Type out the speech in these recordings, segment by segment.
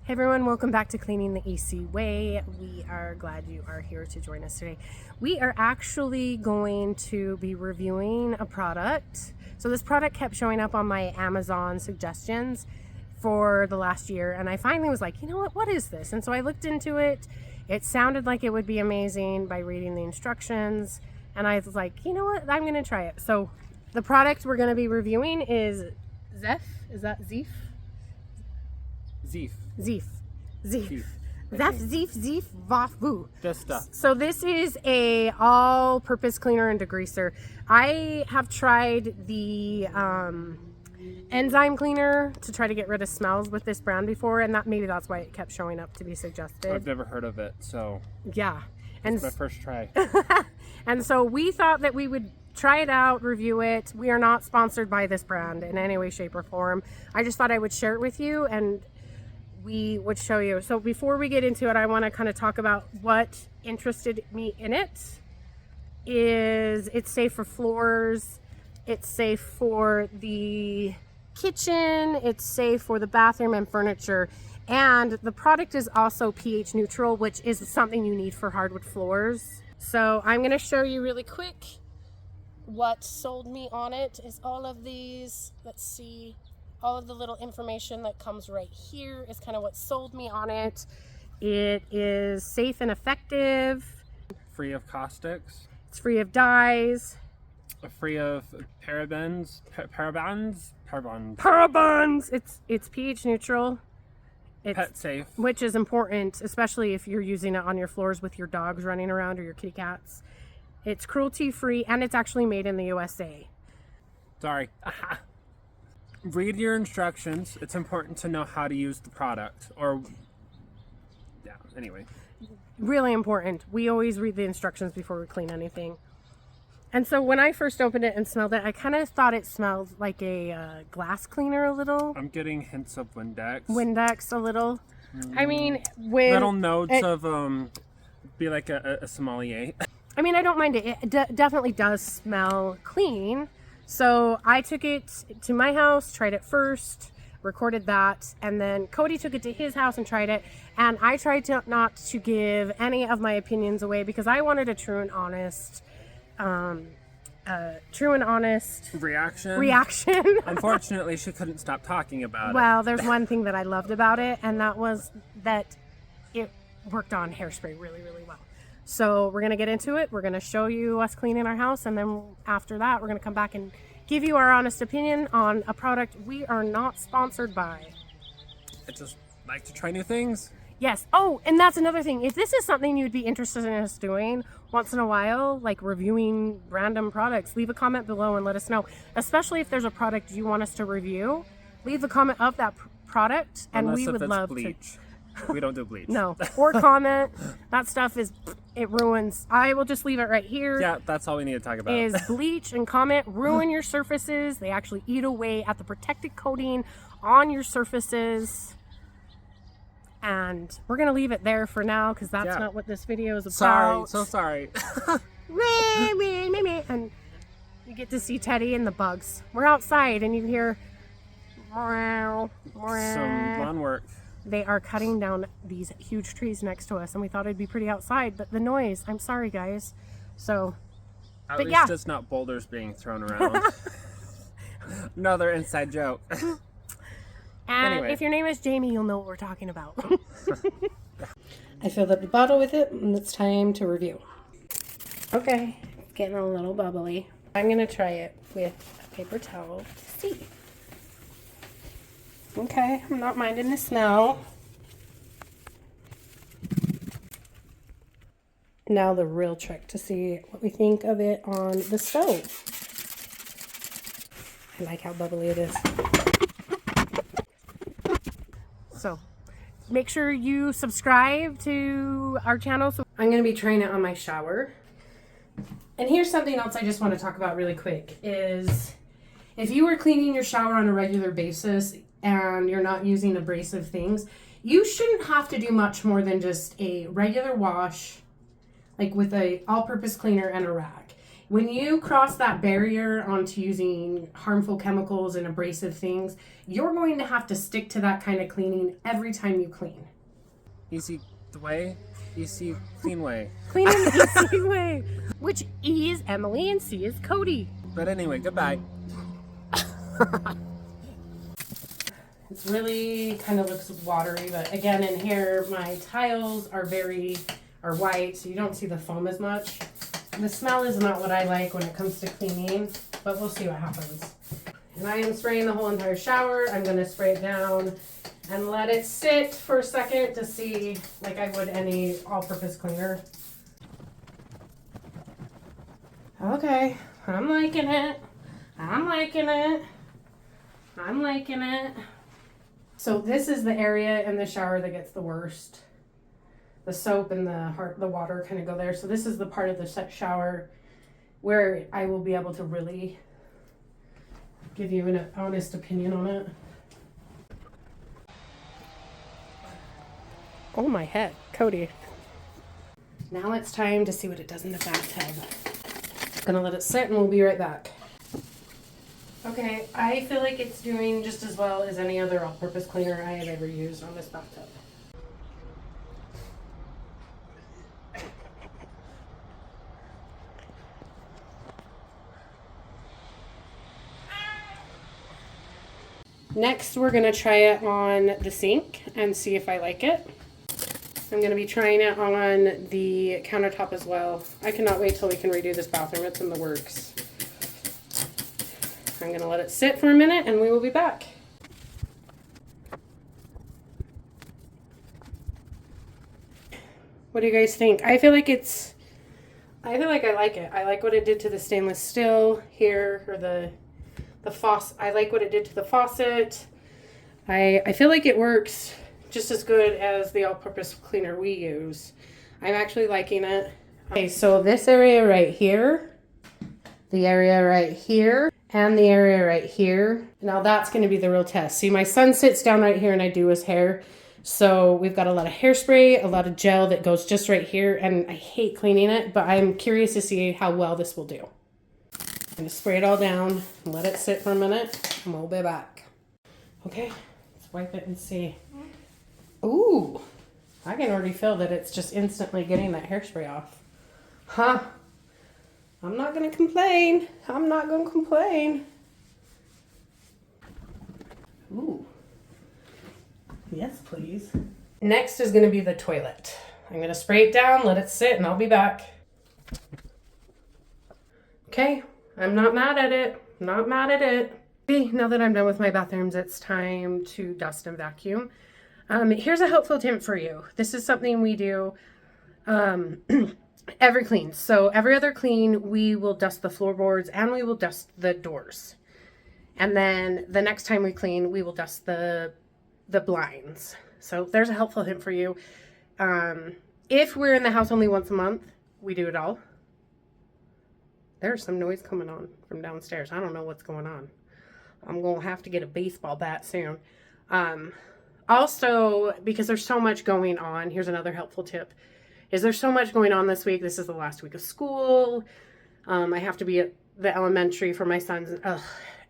Hey everyone, welcome back to Cleaning the EC Way. We are glad you are here to join us today. We are actually going to be reviewing a product. So this product kept showing up on my Amazon suggestions for the last year, and I finally was like, you know what is this? And so I looked into it. It sounded like it would be amazing by reading the instructions, and I was like, you know what, I'm going to try it. So the product we're going to be reviewing is Zeph. Is that Zeef? Zeef. Zeef, Voff, Boo. This stuff. So this is a all-purpose cleaner and degreaser. I have tried the Enzyme cleaner to try to get rid of smells with this brand before, and maybe that's why it kept showing up to be suggested. I've never heard of it, so yeah, and it's my first try. And so we thought that we would try it out, review it. We are not sponsored by this brand in any way, shape, or form. I just thought I would share it with you and we would show you. So before we get into it, I want to kind of talk about what interested me in it. Is it's safe for floors, it's safe for the kitchen, it's safe for the bathroom and furniture, and the product is also pH neutral, which is something you need for hardwood floors. So I'm going to show you really quick. What sold me on it is all of these. Let's see. All of the little information that comes right here is kind of what sold me on it. It is safe and effective. Free of caustics. It's free of dyes. Free of parabens. It's pH neutral. It's pet safe. Which is important, especially if you're using it on your floors with your dogs running around or your kitty cats. It's cruelty free, and it's actually made in the USA. Sorry. Read your instructions. It's important to know how to use the product. Anyway. Really important. We always read the instructions before we clean anything. And so when I first opened it and smelled it, I kind of thought it smelled like a glass cleaner a little. I'm getting hints of Windex. Windex a little. I mean, with little notes of be like a sommelier. I mean, I don't mind it. It definitely does smell clean. So I took it to my house, tried it first, recorded that, and then Cody took it to his house and tried it. And I tried not to give any of my opinions away because I wanted a true and honest reaction. Unfortunately, she couldn't stop talking about it. Well, there's one thing that I loved about it, and that was that it worked on hairspray really, really well. So we're going to get into it. We're going to show you us cleaning our house. And then after that, we're going to come back and give you our honest opinion on a product we are not sponsored by. I just like to try new things. Yes. Oh, and that's another thing. If this is something you'd be interested in us doing once in a while, like reviewing random products, leave a comment below and let us know. Especially if there's a product you want us to review, leave a comment of that product. And Unless we would love bleach. to. We don't do bleach. No. Or comment. That stuff it ruins. I will just leave it right here. Yeah, that's all we need to talk about. Is bleach and comment ruin your surfaces. They actually eat away at the protective coating on your surfaces. And we're going to leave it there for now because that's not what this video is about. Sorry. And you get to see Teddy and the bugs. We're outside and you hear Some lawn work. They are cutting down these huge trees next to us, and we thought it'd be pretty outside, but the noise, I'm sorry, guys. So, At least it's not boulders being thrown around. Another inside joke. And anyway. If your name is Jamie, you'll know what we're talking about. I filled up the bottle with it, and it's time to review. Okay, it's getting a little bubbly. I'm going to try it with a paper towel to see. Okay, I'm not minding the smell. Now the real trick to see what we think of it on the stove. I like how bubbly it is. So, make sure you subscribe to our channel. So I'm going to be trying it on my shower. And here's something else I just want to talk about really quick is if you were cleaning your shower on a regular basis and you're not using abrasive things, you shouldn't have to do much more than just a regular wash, like with a all-purpose cleaner and a rag. When you cross that barrier onto using harmful chemicals and abrasive things, you're going to have to stick to that kind of cleaning every time you clean. Easy the way, easy clean way. Clean in the easy way. Which E is Emily and C is Cody. But anyway, goodbye. It's really kind of looks watery, but again, in here, my tiles are white, so you don't see the foam as much. The smell is not what I like when it comes to cleaning, but we'll see what happens. And I am spraying the whole entire shower. I'm going to spray it down and let it sit for a second to see, like I would any all-purpose cleaner. Okay, I'm liking it. I'm liking it. I'm liking it. So this is the area in the shower that gets the worst. The soap and the water kind of go there. So this is the part of the shower where I will be able to really give you an honest opinion on it. Oh my head, Cody. Now it's time to see what it does in the bathtub. Gonna let it sit and we'll be right back. Okay, I feel like it's doing just as well as any other all-purpose cleaner I have ever used on this bathtub. Next, we're gonna try it on the sink and see if I like it. I'm gonna be trying it on the countertop as well. I cannot wait till we can redo this bathroom. It's in the works. I'm gonna let it sit for a minute and we will be back. What do you guys think? I feel like I like it. I like what it did to the stainless steel here, or the faucet. I like what it did to the faucet. I feel like it works just as good as the all-purpose cleaner we use. I'm actually liking it. Okay, so this area right here, the area right here, and the area right here. Now that's going to be the real test. See, my son sits down right here and I do his hair. So we've got a lot of hairspray, a lot of gel that goes just right here, and I hate cleaning it, but I'm curious to see how well this will do. I'm going to spray it all down and let it sit for a minute, and we'll be back. Okay, let's wipe it and see. Ooh, I can already feel that it's just instantly getting that hairspray off. Huh? I'm not going to complain. I'm not going to complain. Ooh. Yes, please. Next is going to be the toilet. I'm going to spray it down, let it sit, and I'll be back. Okay, I'm not mad at it. Not mad at it. See, now that I'm done with my bathrooms, it's time to dust and vacuum. Here's a helpful tip for you. This is something we do every clean. So every other clean, we will dust the floorboards and we will dust the doors. And then the next time we clean, we will dust the blinds. So there's a helpful hint for you. If we're in the house only once a month, we do it all. There's some noise coming on from downstairs. I don't know what's going on. I'm going to have to get a baseball bat soon. Also, because there's so much going on, here's another helpful tip. There's so much going on this week. This is the last week of school. I have to be at the elementary for my sons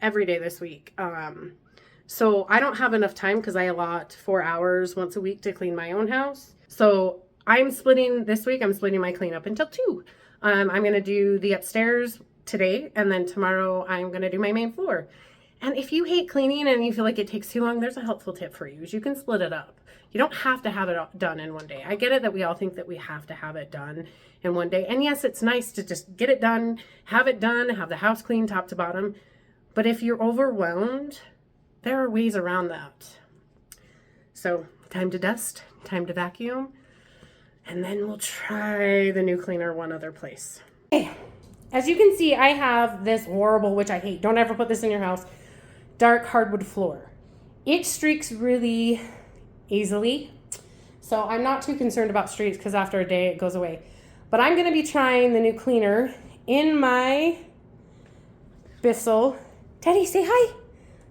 every day this week. So I don't have enough time because I allot 4 hours once a week to clean my own house. So this week I'm splitting my cleanup until 2. I'm going to do the upstairs today, and then tomorrow I'm going to do my main floor. And if you hate cleaning and you feel like it takes too long, there's a helpful tip for you. Is you can split it up. You don't have to have it done in one day. I get it that we all think that we have to have it done in one day. And yes, it's nice to just get it done, have the house clean top to bottom. But if you're overwhelmed, there are ways around that. So time to dust, time to vacuum, and then we'll try the new cleaner one other place. Okay, as you can see, I have this horrible, which I hate, don't ever put this in your house, dark hardwood floor. It streaks really easily, so I'm not too concerned about streaks because after a day it goes away. But I'm going to be trying the new cleaner in my Bissell. Teddy, say hi.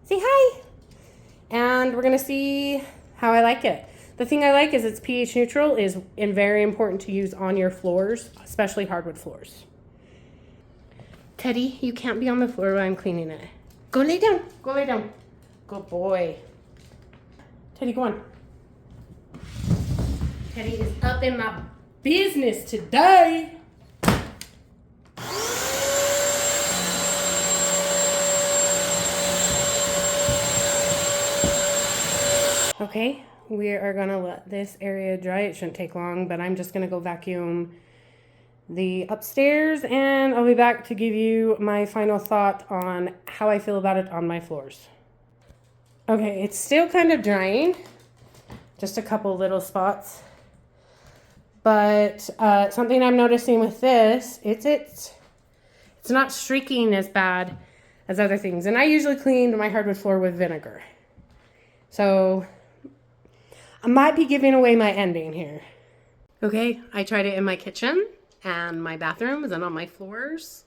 Say hi. And we're going to see how I like it. The thing I like is it's pH neutral, and very important to use on your floors, especially hardwood floors. Teddy, you can't be on the floor while I'm cleaning it. Go lay down. Go lay down. Good boy. Teddy, go on. Teddy is up in my business today. Okay, we are gonna let this area dry. It shouldn't take long, but I'm just gonna go vacuum the upstairs and I'll be back to give you my final thought on how I feel about it on my floors. Okay, it's still kind of drying, just a couple little spots. But something I'm noticing with this, it's not streaking as bad as other things. And I usually clean my hardwood floor with vinegar. So I might be giving away my ending here. Okay, I tried it in my kitchen and my bathrooms and on my floors.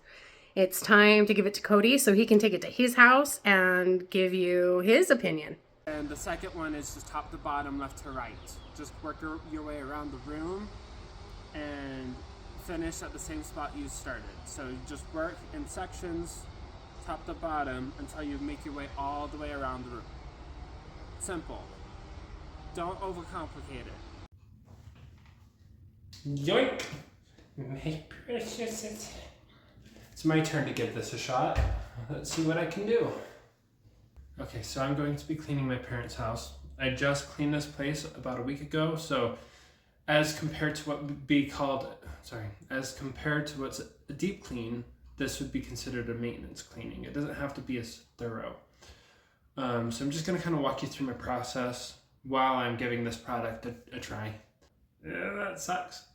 It's time to give it to Cody so he can take it to his house and give you his opinion. And the second one is just top to bottom, left to right. Just work your way around the room and finish at the same spot you started. So you just work in sections, top to bottom, until you make your way all the way around the room. Simple. Don't overcomplicate it. Yoink! My precious. It's my turn to give this a shot. Let's see what I can do. Okay, so I'm going to be cleaning my parents' house. I just cleaned this place about a week ago, so as compared to what would be called, as compared to what's a deep clean, this would be considered a maintenance cleaning. It doesn't have to be as thorough. So I'm just going to kind of walk you through my process while I'm giving this product a try. Yeah, that sucks.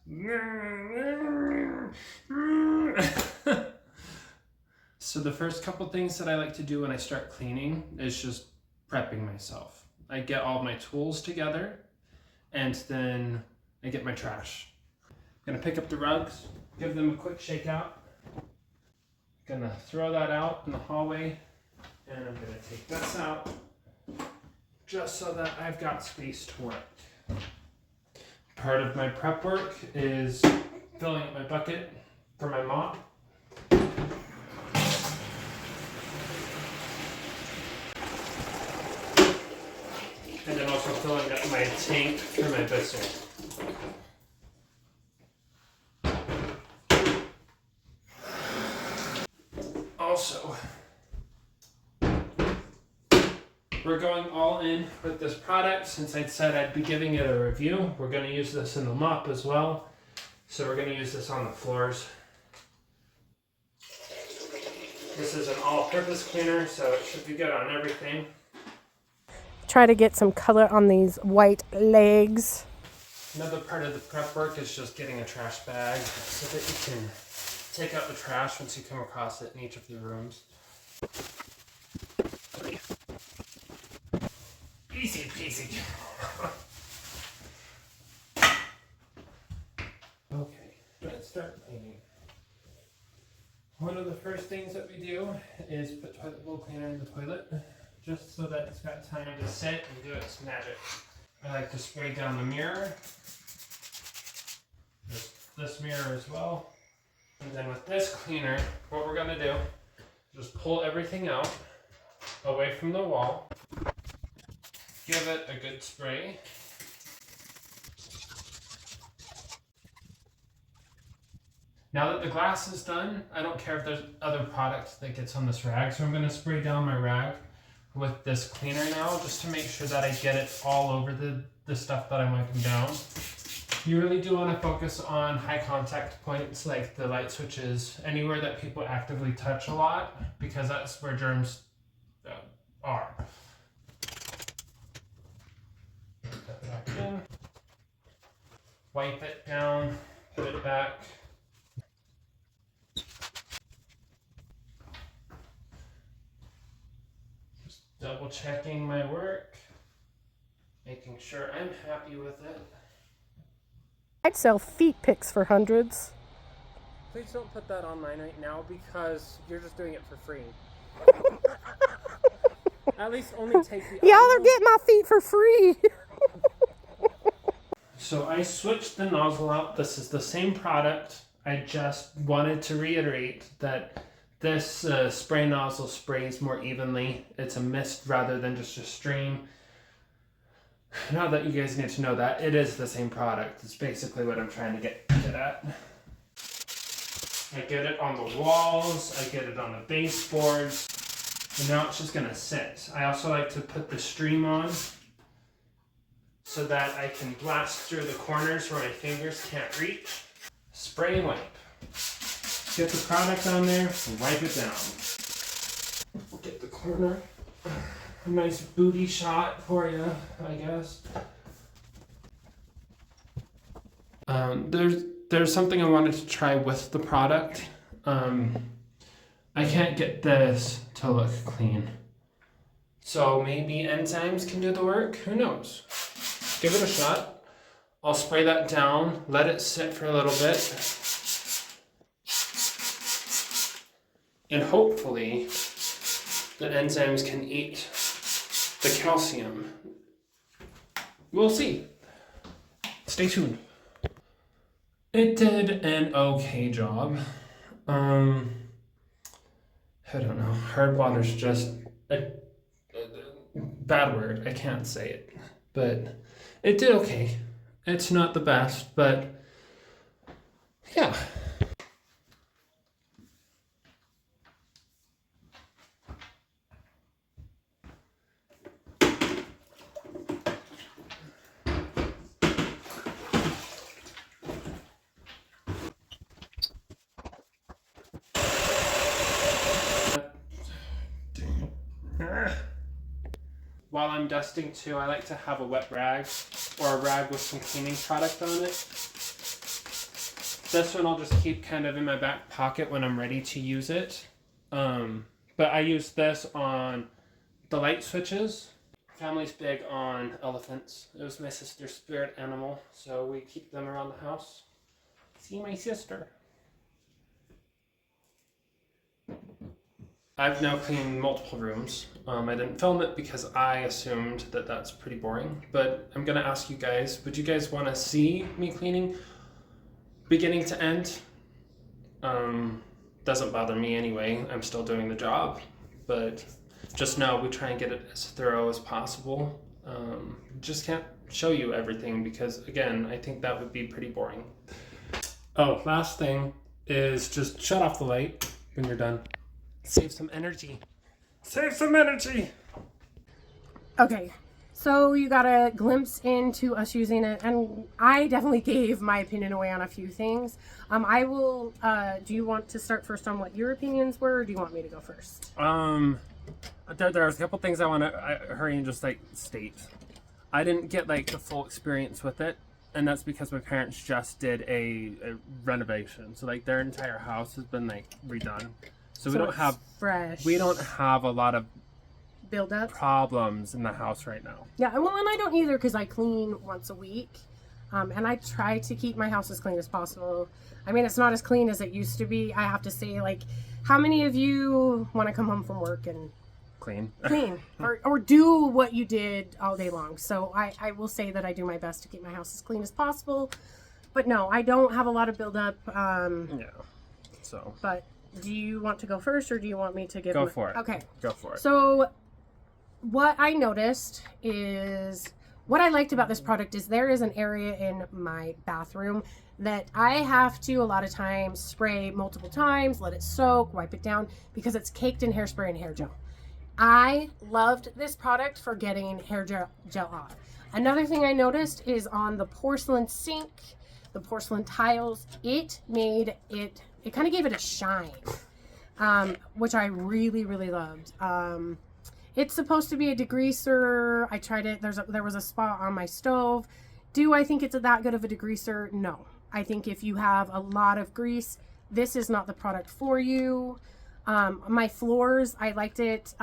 So the first couple things that I like to do when I start cleaning is just prepping myself. I get all my tools together and then I get my trash. I'm gonna pick up the rugs, give them a quick shake out. Gonna throw that out in the hallway and I'm gonna take this out just so that I've got space to work. Part of my prep work is filling up my bucket for my mop. And then also filling up my tank for my vessel. Also, we're going all in with this product. Since I said I'd be giving it a review, we're going to use this in the mop as well. So we're going to use this on the floors. This is an all-purpose cleaner, so it should be good on everything. Try to get some color on these white legs. Another part of the prep work is just getting a trash bag so that you can take out the trash once you come across it in each of the rooms. Easy peasy. Okay, let's start cleaning. One of the first things that we do is put toilet bowl cleaner in the toilet, just so that it's got time to sit and do its magic. I like to spray down the mirror, this mirror as well. And then with this cleaner, what we're gonna do, just pull everything out, away from the wall, give it a good spray. Now that the glass is done, I don't care if there's other product that gets on this rag, so I'm gonna spray down my rag with this cleaner now, just to make sure that I get it all over the stuff that I'm wiping down. You really do want to focus on high contact points like the light switches, anywhere that people actively touch a lot, because that's where germs are. Put that back in. Wipe it down, put it back. Just double checking my work, making sure I'm happy with it. I'd sell feet pics for hundreds. Please don't put that online right now because you're just doing it for free. At least only take the Y'all are getting my feet for free. So I switched the nozzle out. This is the same product. I just wanted to reiterate that This spray nozzle sprays more evenly. It's a mist rather than just a stream. Now that you guys need to know that, it is the same product. It's basically what I'm trying to get at. I get it on the walls, I get it on the baseboards, and now it's just gonna sit. I also like to put the stream on so that I can blast through the corners where my fingers can't reach. Spray and wipe. Get the product on there and wipe it down. Get the corner. A nice booty shot for you, I guess. There's something I wanted to try with the product. I can't get this to look clean. So maybe enzymes can do the work? Who knows? Give it a shot. I'll spray that down, let it sit for a little bit. And hopefully the enzymes can eat the calcium. We'll see. Stay tuned. It did an okay job. I don't know. Hard water's just a bad word. I can't say it. But it did okay. It's not the best, but yeah. While I'm dusting too, I like to have a wet rag or a rag with some cleaning product on it. This one I'll just keep kind of in my back pocket when I'm ready to use it. But I use this on the light switches. Family's big on elephants. It was my sister's spirit animal, so we keep them around the house. See my sister. I've now cleaned multiple rooms. I didn't film it because I assumed that that's pretty boring, but I'm gonna ask you guys, would you guys wanna see me cleaning beginning to end? Doesn't bother me anyway, I'm still doing the job, but just know we try and get it as thorough as possible. Just can't show you everything because again, I think that would be pretty boring. Oh, last thing is just shut off the light when you're done. Save some energy. Save some energy! Okay, so you got a glimpse into us using it, and I definitely gave my opinion away on a few things. I will, do you want to start first on what your opinions were, or do you want me to go first? There's a couple things I want to hurry and just like state. I didn't get like the full experience with it, and that's because my parents just did a renovation. So like their entire house has been like redone. So we don't have fresh. We don't have a lot of build up problems in the house right now. Yeah, well, and I don't either because I clean once a week, and I try to keep my house as clean as possible. I mean, it's not as clean as it used to be. I have to say, like, how many of you want to come home from work and clean or do what you did all day long? So I will say that I do my best to keep my house as clean as possible, but no, I don't have a lot of buildup. Yeah. So. But do you want to go first, or do you want me to give? Go for it. Okay. Go for it. So, what I noticed is what I liked about this product is there is an area in my bathroom that I have to a lot of times spray multiple times, let it soak, wipe it down because it's caked in hairspray and hair gel. I loved this product for getting hair gel off. Another thing I noticed is on the porcelain sink, the porcelain tiles, it kind of gave it a shine, which I really, really loved. It's supposed to be a degreaser. I tried it. There was a spot on my stove. Do I think it's that good of a degreaser? No. I think if you have a lot of grease, this is not the product for you. My floors, I liked it.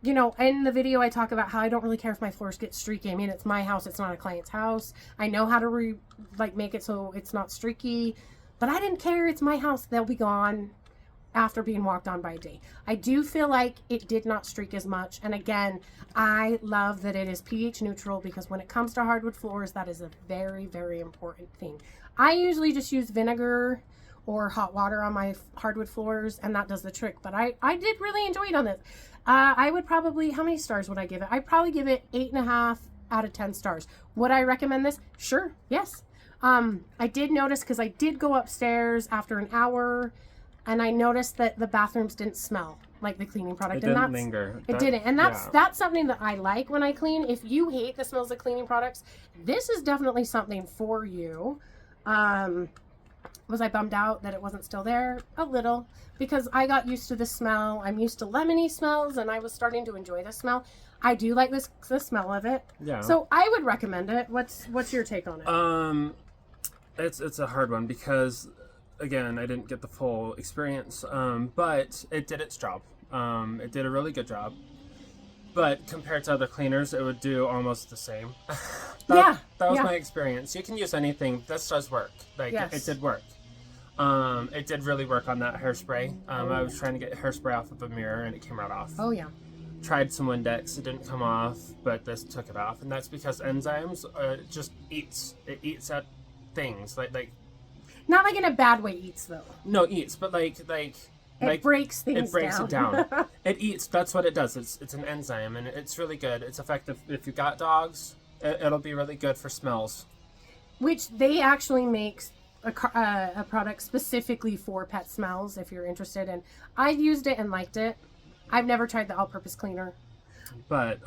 You know, in the video I talk about how I don't really care if my floors get streaky. I mean, it's my house. It's not a client's house. I know how to make it so it's not streaky, but I didn't care. It's my house. They'll be gone after being walked on by a day. I do feel like it did not streak as much. And again, I love that it is pH neutral because when it comes to hardwood floors, that is a very, very important thing. I usually just use vinegar or hot water on my hardwood floors, and that does the trick. But I did really enjoy it on this. I would probably, how many stars would I give it? I'd probably give it 8.5 out of 10 stars. Would I recommend this? Sure, yes. I did notice, because I did go upstairs after an hour, and I noticed that the bathrooms didn't smell like the cleaning product. It didn't linger. It didn't. And that's something that I like when I clean. If you hate the smells of cleaning products, this is definitely something for you. Was I bummed out that it wasn't still there? A little, because I got used to the smell. I'm used to lemony smells, and I was starting to enjoy the smell. I do like the smell of it. Yeah. So I would recommend it. What's your take on it? It's a hard one because, again, I didn't get the full experience, but it did its job. It did a really good job. But compared to other cleaners, it would do almost the same. That was my experience. You can use anything. This does work. It did work. It did really work on that hairspray. I was trying to get hairspray off of a mirror, and it came right off. Oh, yeah. Tried some Windex. It didn't come off, but this took it off. And that's because Enzymes just eats. It eats at things. Like not like in a bad way eats, though. No, eats, but it breaks things down. It breaks it down. It eats. That's what it does. It's an enzyme, and it's really good. It's effective. If you got dogs, it'll be really good for smells. Which they actually make a product specifically for pet smells, if you're interested. And I used it and liked it. I've never tried the all-purpose cleaner. But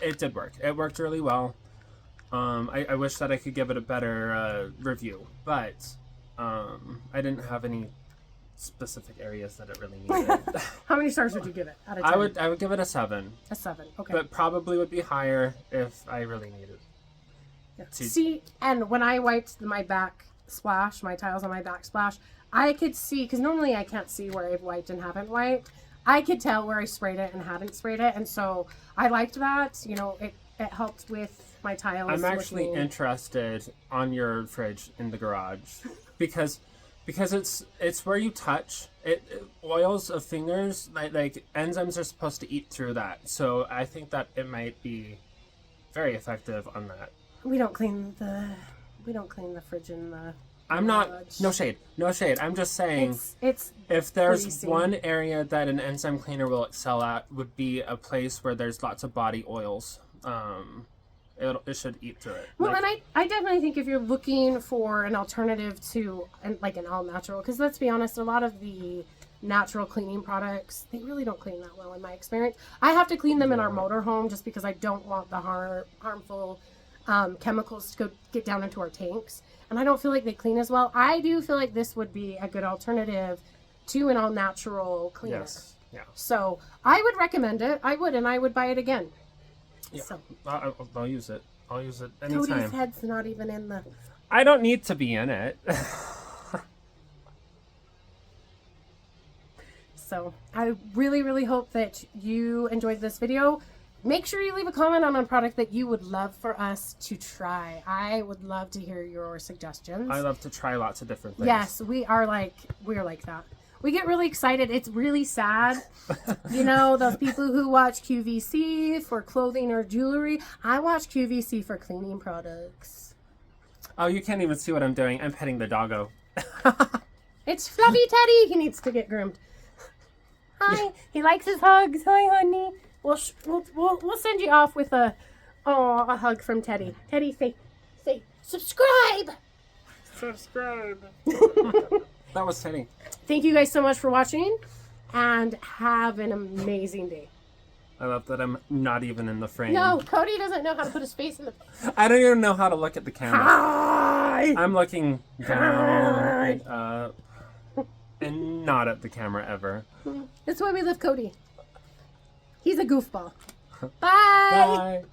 it did work. It worked really well. I wish that I could give it a better review, but I didn't have any specific areas that it really needed. How many stars would you give it out of 10? I would give it a 7. A 7, okay. But probably would be higher if I really needed. Yeah. See, and when I wiped my back splash, my tiles on my back splash, I could see, because normally I can't see where I've wiped and haven't wiped. I could tell where I sprayed it and hadn't sprayed it, and so I liked that. You know, it helped with my tiles. I'm actually interested on your fridge in the garage because it's where you touch it. Oils of fingers, like enzymes are supposed to eat through that, so I think that it might be very effective on that. We don't clean the fridge in the I'm not, no shade. I'm just saying, it's if there's greasy. One area that an enzyme cleaner will excel at would be a place where there's lots of body oils. It should eat through it. Well, and I definitely think if you're looking for an alternative to an all natural, because let's be honest, a lot of the natural cleaning products, they really don't clean that well in my experience. I have to clean them in our motorhome just because I don't want the harmful chemicals to go get down into our tanks. And I don't feel like they clean as well. I do feel like this would be a good alternative to an all-natural cleaner. Yes. Yeah. So I would recommend it. I would buy it again. Yeah. So. I'll use it. I'll use it anytime. Cody's head's not even in the... I don't need to be in it. So I really, really hope that you enjoyed this video. Make sure you leave a comment on a product that you would love for us to try. I would love to hear your suggestions. I love to try lots of different things. Yes, we're like that. We get really excited. It's really sad. You know, those people who watch QVC for clothing or jewelry. I watch QVC for cleaning products. Oh, you can't even see what I'm doing. I'm petting the doggo. It's Fluffy Teddy. He needs to get groomed. Hi. He likes his hugs. Hi, honey. We'll send you off with a hug from Teddy. Teddy, say subscribe. Subscribe. That was Teddy. Thank you guys so much for watching, and have an amazing day. I love that I'm not even in the frame. No, Cody doesn't know how to put his face in the... I don't even know how to look at the camera. Hi! I'm looking down and up, and not at the camera ever. That's why we love Cody. He's a goofball. Bye! Bye!